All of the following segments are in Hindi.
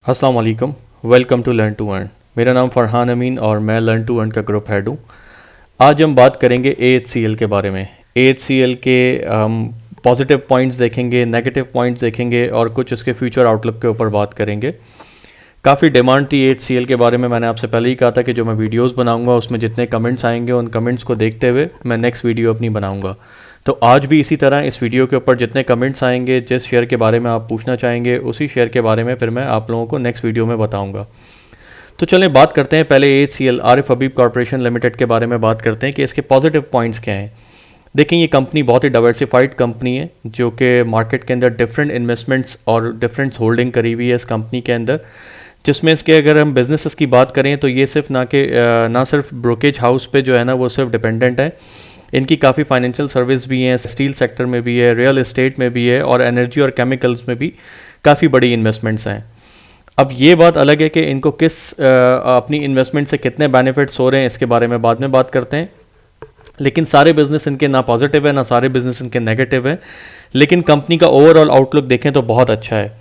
अस्सलाम वालेकुम। Welcome to learn to earn. मेरा नाम फ़रहान अमीन और मैं लर्न टू अर्न का ग्रुप हेड हूँ। आज हम बात करेंगे AHCL के बारे में। AHCL के हम पॉजिटिव पॉइंट्स देखेंगे, नेगेटिव पॉइंट्स देखेंगे और कुछ इसके फ्यूचर आउटलुक के ऊपर बात करेंगे। काफ़ी डिमांड थी AHCL के बारे में। मैंने आपसे पहले ही कहा था कि जो मैं वीडियोस बनाऊंगा उसमें जितने कमेंट्स आएंगे उन कमेंट्स को देखते हुए मैं नेक्स्ट वीडियो अपनी बनाऊंगा। तो आज भी इसी तरह इस वीडियो के ऊपर जितने कमेंट्स आएंगे, जिस शेयर के बारे में आप पूछना चाहेंगे उसी शेयर के बारे में फिर मैं आप लोगों को नेक्स्ट वीडियो में बताऊँगा। तो चलें बात करते हैं पहले AHCL आरिफ हबीब कॉरपोरेशन लिमिटेड के बारे में बात करते हैं कि इसके पॉजिटिव पॉइंट्स क्या हैं। देखें, ये कंपनी बहुत ही डाइवर्सिफाइड कंपनी है जो कि मार्केट के अंदर डिफरेंट इन्वेस्टमेंट्स और डिफरेंट होल्डिंग करी हुई है इस कंपनी के अंदर, जिसमें इसके अगर हम बिजनेसेस की बात करें तो ये सिर्फ ना सिर्फ ब्रोकेज हाउस पे जो है ना वो सिर्फ डिपेंडेंट है। इनकी काफ़ी फाइनेंशियल सर्विस भी हैं, स्टील सेक्टर में भी है, रियल एस्टेट में भी है और एनर्जी और केमिकल्स में भी काफ़ी बड़ी इन्वेस्टमेंट्स हैं। अब ये बात अलग है कि इनको अपनी इन्वेस्टमेंट से कितने बेनिफिट्स हो रहे हैं इसके बारे में बाद में बात करते हैं। लेकिन सारे बिजनेस इनके ना पॉजिटिव है ना सारे बिजनेस इनके नेगेटिव है, लेकिन कंपनी का ओवरऑल आउटलुक देखें तो बहुत अच्छा है।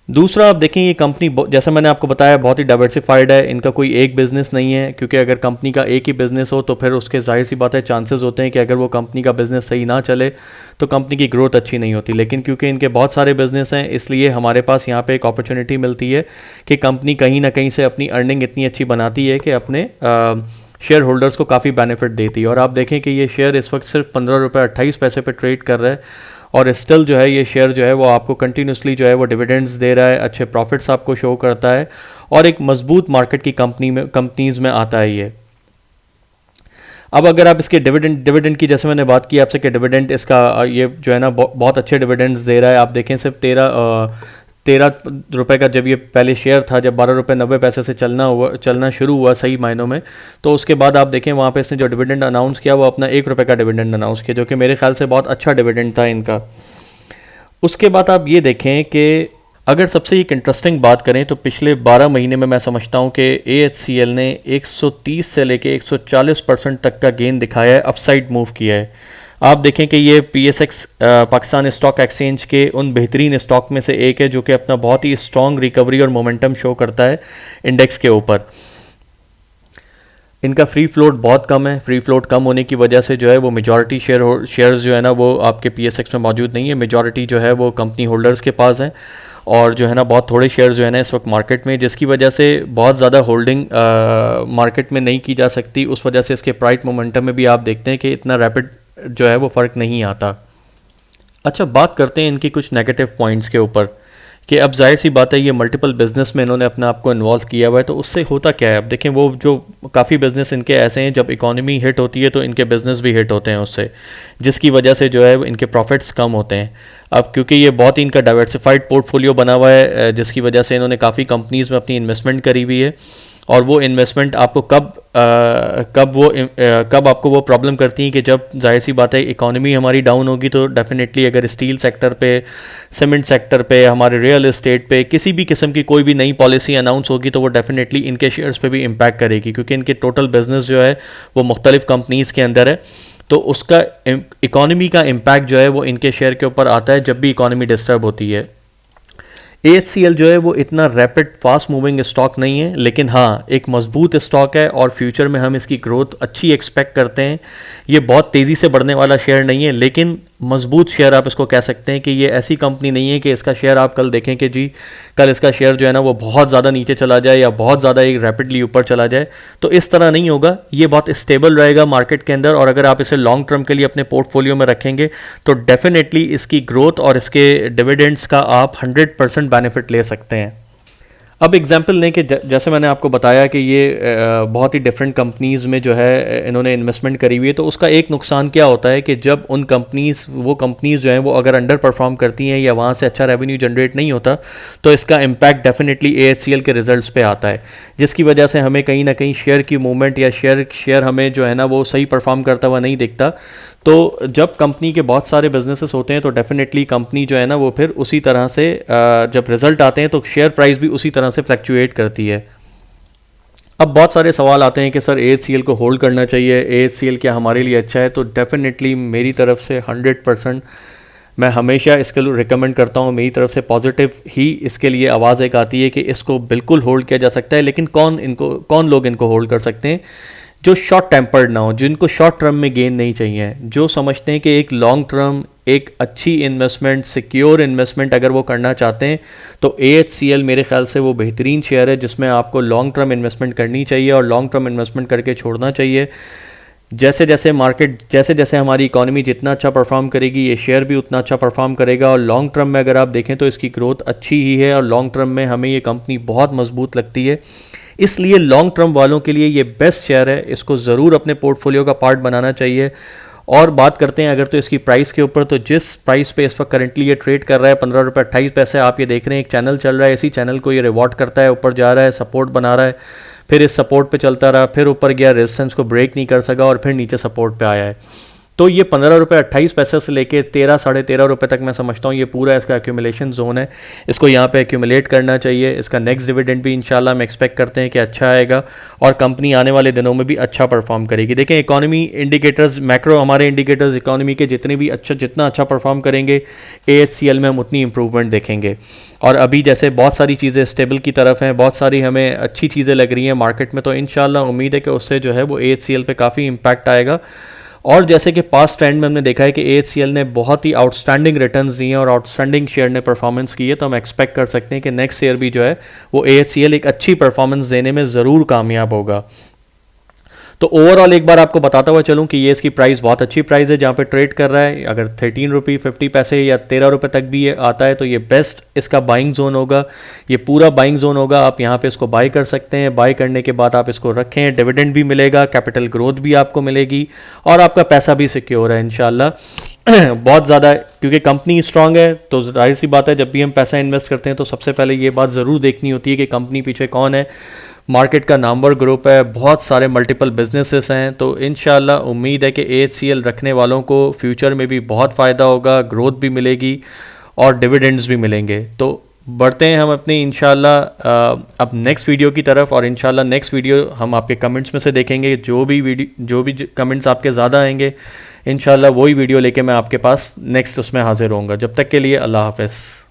दूसरा, आप देखें ये कंपनी जैसा मैंने आपको बताया बहुत ही डाइवर्सिफाइड है। इनका कोई एक बिज़नेस नहीं है, क्योंकि अगर कंपनी का एक ही बिज़नेस हो तो फिर उसके जाहिर सी बात है चांसेस होते हैं कि अगर वो कंपनी का बिज़नेस सही ना चले तो कंपनी की ग्रोथ अच्छी नहीं होती। लेकिन क्योंकि इनके बहुत सारे बिज़नेस हैं इसलिए हमारे पास यहाँ पे एक अपॉर्चुनिटी मिलती है कि कंपनी कहीं ना कहीं से अपनी अर्निंग इतनी अच्छी बनाती है कि अपने शेयर होल्डर्स को काफ़ी बेनिफिट देती है। और आप देखें कि ये शेयर इस वक्त सिर्फ 15 रुपये 28 पैसे पर ट्रेड कर रहा है और स्टिल जो है ये शेयर जो है वो आपको कंटिन्यूसली जो है वो डिविडेंड्स दे रहा है, अच्छे प्रॉफिट्स आपको शो करता है और एक मजबूत मार्केट की कंपनीज में आता है ये। अब अगर आप इसके डिविडेंड की जैसे मैंने बात की आपसे कि डिविडेंड इसका ये जो है ना बहुत अच्छे डिविडेंड्स दे रहा है। आप देखें सिर्फ 13 रुपये का जब ये पहले शेयर था, जब 12 रुपये 90 पैसे से चलना शुरू हुआ सही मायनों में, तो उसके बाद आप देखें वहाँ पे इसने जो डिविडेंड अनाउंस किया वो अपना 1 रुपये का डिविडेंड अनाउंस किया, जो कि मेरे ख्याल से बहुत अच्छा डिविडेंड था इनका। उसके बाद आप ये देखें कि अगर सबसे एक इंटरेस्टिंग बात करें तो पिछले 12 महीने में मैं समझता हूँ कि AHCL ने 130 से लेके 140% तक का गेन दिखाया है, अपसाइड मूव किया है। आप देखें कि ये PSX पाकिस्तान स्टॉक एक्सचेंज के उन बेहतरीन स्टॉक में से एक है जो कि अपना बहुत ही स्ट्रॉन्ग रिकवरी और मोमेंटम शो करता है इंडेक्स के ऊपर। इनका फ्री फ्लोट बहुत कम है। फ्री फ्लोट कम होने की वजह से जो है वो मेजॉरिटी शेयर्स जो है ना वो आपके PSX में मौजूद नहीं है। मेजॉरिटी जो है वो कंपनी होल्डर्स के पास है और जो है ना बहुत थोड़े शेयर्स जो है ना इस वक्त मार्केट में, जिसकी वजह से बहुत ज़्यादा होल्डिंग मार्केट में नहीं की जा सकती। उस वजह से इसके प्राइस मोमेंटम में भी आप देखते हैं कि इतना रैपिड जो है वो फ़र्क नहीं आता। अच्छा, बात करते हैं इनकी कुछ नेगेटिव पॉइंट्स के ऊपर कि अब जाहिर सी बात है ये मल्टीपल बिजनेस में इन्होंने अपने आप को इन्वॉल्व किया हुआ है, तो उससे होता क्या है। अब देखें वो जो काफ़ी बिजनेस इनके ऐसे हैं जब इकोनॉमी हिट होती है तो इनके बिजनेस भी हिट होते हैं उससे, जिसकी वजह से जो है इनके प्रॉफिट्स कम होते हैं। अब क्योंकि ये बहुत ही इनका डाइवर्सिफाइड पोर्टफोलियो बना हुआ है, जिसकी वजह से इन्होंने काफ़ी कंपनीज़ में अपनी इन्वेस्टमेंट करी हुई है और वो इन्वेस्टमेंट आपको कब आपको वो प्रॉब्लम करती है कि जब जाहिर सी बात है इकोनॉमी हमारी डाउन होगी तो डेफिनेटली अगर स्टील सेक्टर पे, सीमेंट सेक्टर पे, हमारे रियल एस्टेट पे किसी भी किस्म की कोई भी नई पॉलिसी अनाउंस होगी तो वो डेफिनेटली इनके शेयर्स पे भी इम्पैक्ट करेगी, क्योंकि इनके टोटल बिजनेस जो है वो मुख्तलिफ कंपनीज़ के अंदर है। तो उसका इकोनॉमी का इम्पैक्ट जो है वो इनके शेयर के ऊपर आता है जब भी इकोनॉमी डिस्टर्ब होती है। AHCL जो है वो इतना रैपिड फास्ट मूविंग स्टॉक नहीं है, लेकिन हाँ एक मजबूत स्टॉक है और फ्यूचर में हम इसकी ग्रोथ अच्छी एक्सपेक्ट करते हैं। ये बहुत तेज़ी से बढ़ने वाला शेयर नहीं है, लेकिन मजबूत शेयर आप इसको कह सकते हैं कि ये ऐसी कंपनी नहीं है कि इसका शेयर आप कल देखें कि जी कल इसका शेयर जो है ना वो बहुत ज़्यादा नीचे चला जाए या बहुत ज़्यादा एक रैपिडली ऊपर चला जाए। तो इस तरह नहीं होगा, ये बहुत स्टेबल रहेगा मार्केट के अंदर और अगर आप इसे लॉन्ग टर्म के लिए अपने पोर्टफोलियो में रखेंगे तो डेफिनेटली इसकी ग्रोथ और इसके डिविडेंड्स का आप 100% बेनिफिट ले सकते हैं। अब एग्जांपल लें कि जैसे मैंने आपको बताया कि ये बहुत ही डिफरेंट कंपनीज़ में जो है इन्होंने इन्वेस्टमेंट करी हुई है, तो उसका एक नुकसान क्या होता है कि जब वो कंपनीज़ जो हैं वो अगर अंडर परफॉर्म करती हैं या वहाँ से अच्छा रेवेन्यू जनरेट नहीं होता तो इसका इम्पैक्ट डेफिनेटली AHCL के रिजल्ट्स पे आता है, जिसकी वजह से हमें कहीं ना कहीं शेयर की मूवमेंट या शेयर हमें जो है ना वो सही परफॉर्म करता हुआ नहीं दिखता। तो जब कंपनी के बहुत सारे बिजनेसेस होते हैं तो डेफिनेटली कंपनी जो है ना वो फिर उसी तरह से जब रिजल्ट आते हैं तो शेयर प्राइस भी उसी तरह से फ्लक्चुएट करती है। अब बहुत सारे सवाल आते हैं कि सर AHCL को होल्ड करना चाहिए, AHCL क्या हमारे लिए अच्छा है। तो डेफिनेटली मेरी तरफ से 100% मैं हमेशा इसके लिए रिकमेंड करता हूँ, मेरी तरफ से पॉजिटिव ही इसके लिए आवाज़ एक आती है कि इसको बिल्कुल होल्ड किया जा सकता है। लेकिन कौन लोग इनको होल्ड कर सकते हैं? जो शॉर्ट टेम्पर्ड ना हो, जिनको शॉर्ट टर्म में गेन नहीं चाहिए, जो समझते हैं कि एक लॉन्ग टर्म एक अच्छी इन्वेस्टमेंट, सिक्योर इन्वेस्टमेंट अगर वो करना चाहते हैं तो AHCL मेरे ख्याल से वो बेहतरीन शेयर है जिसमें आपको लॉन्ग टर्म इन्वेस्टमेंट करनी चाहिए और लॉन्ग टर्म इन्वेस्टमेंट करके छोड़ना चाहिए। जैसे जैसे मार्केट, जैसे जैसे हमारी इकोनॉमी जितना अच्छा परफॉर्म करेगी, ये शेयर भी उतना अच्छा परफॉर्म करेगा। और लॉन्ग टर्म में अगर आप देखें तो इसकी ग्रोथ अच्छी ही है और लॉन्ग टर्म में हमें ये कंपनी बहुत मजबूत लगती है। इसलिए लॉन्ग टर्म वालों के लिए ये बेस्ट शेयर है, इसको ज़रूर अपने पोर्टफोलियो का पार्ट बनाना चाहिए। और बात करते हैं अगर तो इसकी प्राइस के ऊपर, तो जिस प्राइस पे इस वक्त करंटली ये ट्रेड कर रहा है 15 रुपये 28 पैसे, आप ये देख रहे हैं एक चैनल चल रहा है, इसी चैनल को ये रिवॉर्ड करता है, ऊपर जा रहा है, सपोर्ट बना रहा है, फिर इस सपोर्ट पे चलता रहा, फिर ऊपर गया, रेजिस्टेंस को ब्रेक नहीं कर सका और फिर नीचे सपोर्ट पे आया है। तो ये 15 रुपये 28 पैसे से लेके 13 साढ़े 13 रुपये तक मैं समझता हूँ ये पूरा इसका एक्यूमुलेशन जोन है। इसको यहाँ पे एक्यूमुलेट करना चाहिए। इसका नेक्स्ट डिविडेंड भी इंशाल्लाह हम एक्सपेक्ट करते हैं कि अच्छा आएगा और कंपनी आने वाले दिनों में भी अच्छा परफॉर्म करेगी। देखें इकोनॉमी इंडिकेटर्स, मैक्रो हमारे इंडिकेटर्स इकोनॉमी के जितना अच्छा परफॉर्म करेंगे AHCL में हम उतनी इंप्रूवमेंट देखेंगे। और अभी जैसे बहुत सारी चीज़ें स्टेबल की तरफ हैं, बहुत सारी हमें अच्छी चीज़ें लग रही हैं मार्केट में, तो इंशाल्लाह उम्मीद है कि उससे जो है वो AHCL पे काफ़ी इम्पैक्ट आएगा। और जैसे कि पास्ट ट्रेंड में हमने देखा है कि AHCL ने बहुत ही आउटस्टैंडिंग रिटर्न्स दिए हैं और आउटस्टैंडिंग शेयर ने परफॉर्मेंस की है, तो हम एक्सपेक्ट कर सकते हैं कि नेक्स्ट ईयर भी जो है वो AHCL एक अच्छी परफॉर्मेंस देने में ज़रूर कामयाब होगा। तो ओवरऑल एक बार आपको बताता हुआ चलूं कि ये इसकी प्राइस बहुत अच्छी प्राइस है जहाँ पे ट्रेड कर रहा है। अगर 13 रुपये 50 पैसे या 13 रुपये तक भी ये आता है तो ये बेस्ट इसका बाइंग जोन होगा, ये पूरा बाइंग जोन होगा। आप यहाँ पे इसको बाई कर सकते हैं, बाई करने के बाद आप इसको रखें, डिविडेंड भी मिलेगा, कैपिटल ग्रोथ भी आपको मिलेगी और आपका पैसा भी सिक्योर है इंशाल्लाह। बहुत ज़्यादा, क्योंकि कंपनी स्ट्रांग है तो जाहिर सी बात है जब भी हम पैसा इन्वेस्ट करते हैं तो सबसे पहले ये बात ज़रूर देखनी होती है कि कंपनी पीछे कौन है। मार्केट का नामवर ग्रुप है, बहुत सारे मल्टीपल बिजनेसेस हैं, तो इंशाल्लाह उम्मीद है कि AHCL रखने वालों को फ्यूचर में भी बहुत फ़ायदा होगा, ग्रोथ भी मिलेगी और डिविडेंड्स भी मिलेंगे। तो बढ़ते हैं हम अपनी इंशाल्लाह अब नेक्स्ट वीडियो की तरफ, और इंशाल्लाह नेक्स्ट वीडियो हम आपके कमेंट्स में से देखेंगे। जो भी कमेंट्स आपके ज़्यादा आएंगे इंशाल्लाह वही वीडियो लेके मैं आपके पास नेक्स्ट उसमें हाजिर होऊंगा। जब तक के लिए अल्लाह हाफ़िज़।